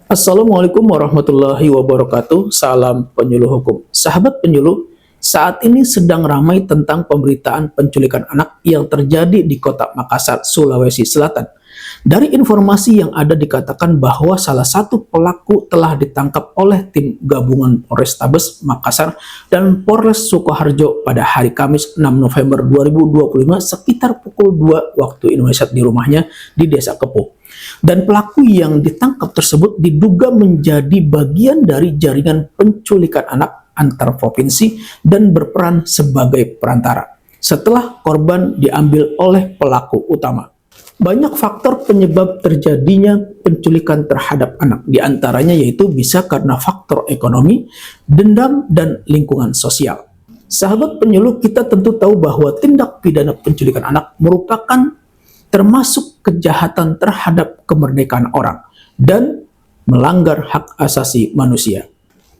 Assalamualaikum warahmatullahi wabarakatuh. Salam penyuluh hukum. Sahabat penyuluh, saat ini sedang ramai tentang pemberitaan penculikan anak yang terjadi di Kota Makassar, Sulawesi Selatan. Dari informasi yang ada dikatakan bahwa salah satu pelaku telah ditangkap oleh tim gabungan Polrestabes Makassar dan Polres Sukoharjo pada hari Kamis 6 November 2025 sekitar pukul 2 waktu Indonesia di rumahnya di Desa Kepo. Dan pelaku yang ditangkap tersebut diduga menjadi bagian dari jaringan penculikan anak antar provinsi dan berperan sebagai perantara setelah korban diambil oleh pelaku utama. Banyak faktor penyebab terjadinya penculikan terhadap anak, diantaranya yaitu bisa karena faktor ekonomi, dendam, dan lingkungan sosial. Sahabat penyuluh, kita tentu tahu bahwa tindak pidana penculikan anak merupakan termasuk kejahatan terhadap kemerdekaan orang dan melanggar hak asasi manusia.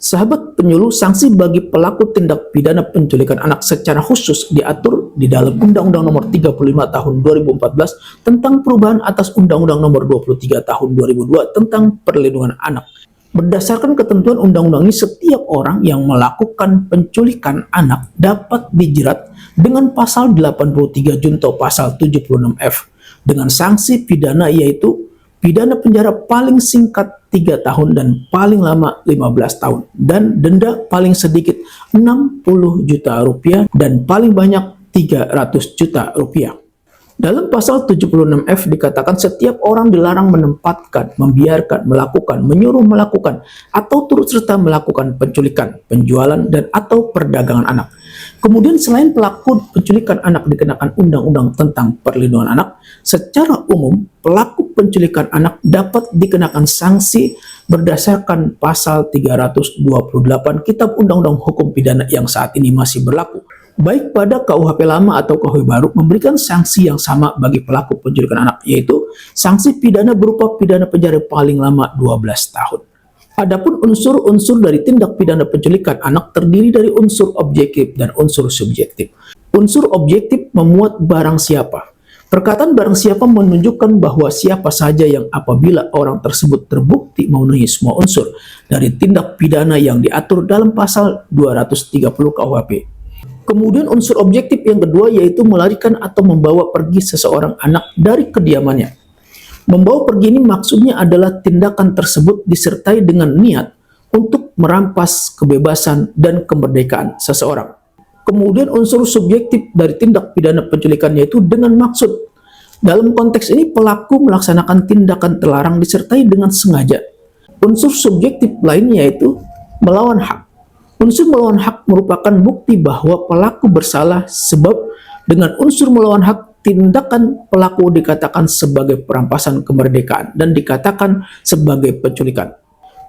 Sahabat penyuluh, sanksi bagi pelaku tindak pidana penculikan anak secara khusus diatur di dalam Undang-Undang Nomor 35 Tahun 2014 tentang perubahan atas Undang-Undang Nomor 23 Tahun 2002 tentang perlindungan anak. Berdasarkan ketentuan undang-undang ini, setiap orang yang melakukan penculikan anak dapat dijerat dengan pasal 83 junto pasal 76F dengan sanksi pidana yaitu pidana penjara paling singkat 3 tahun dan paling lama 15 tahun dan denda paling sedikit 60 juta rupiah dan paling banyak 300 juta rupiah. Dalam pasal 76F dikatakan setiap orang dilarang menempatkan, membiarkan, melakukan, menyuruh melakukan, atau turut serta melakukan penculikan, penjualan, dan atau perdagangan anak. Kemudian selain pelaku penculikan anak dikenakan Undang-Undang tentang Perlindungan Anak, secara umum pelaku penculikan anak dapat dikenakan sanksi berdasarkan pasal 328 Kitab Undang-Undang Hukum Pidana yang saat ini masih berlaku. Baik pada KUHP lama atau KUHP baru memberikan sanksi yang sama bagi pelaku penculikan anak, yaitu sanksi pidana berupa pidana penjara paling lama 12 tahun. Adapun unsur-unsur dari tindak pidana penculikan anak terdiri dari unsur objektif dan unsur subjektif. Unsur objektif memuat barang siapa. Perkataan barang siapa menunjukkan bahwa siapa saja yang apabila orang tersebut terbukti memenuhi semua unsur dari tindak pidana yang diatur dalam pasal 230 KUHP. Kemudian unsur objektif yang kedua yaitu melarikan atau membawa pergi seseorang anak dari kediamannya. Membawa pergi ini maksudnya adalah tindakan tersebut disertai dengan niat untuk merampas kebebasan dan kemerdekaan seseorang. Kemudian unsur subjektif dari tindak pidana penculikan yaitu dengan maksud. Dalam konteks ini pelaku melaksanakan tindakan terlarang disertai dengan sengaja. Unsur subjektif lainnya yaitu melawan hak. Unsur melawan hak merupakan bukti bahwa pelaku bersalah sebab dengan unsur melawan hak tindakan pelaku dikatakan sebagai perampasan kemerdekaan dan dikatakan sebagai penculikan.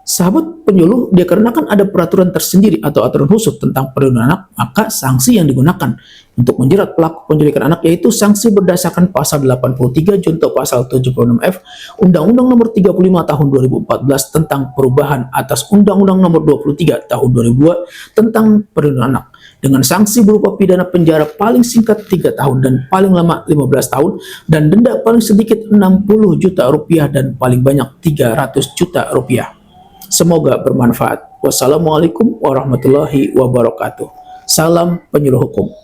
Sahabat penyuluh, dikarenakan ada peraturan tersendiri atau aturan khusus tentang perlindungan anak, maka sanksi yang digunakan untuk menjerat pelaku penculikan anak yaitu sanksi berdasarkan pasal 83 junto pasal 76F Undang-Undang Nomor 35 Tahun 2014 tentang perubahan atas Undang-Undang Nomor 23 Tahun 2002 tentang perlindungan anak dengan sanksi berupa pidana penjara paling singkat 3 tahun dan paling lama 15 tahun dan denda paling sedikit 60 juta rupiah dan paling banyak 300 juta rupiah. Semoga bermanfaat. Wassalamualaikum warahmatullahi wabarakatuh. Salam penyuluh hukum.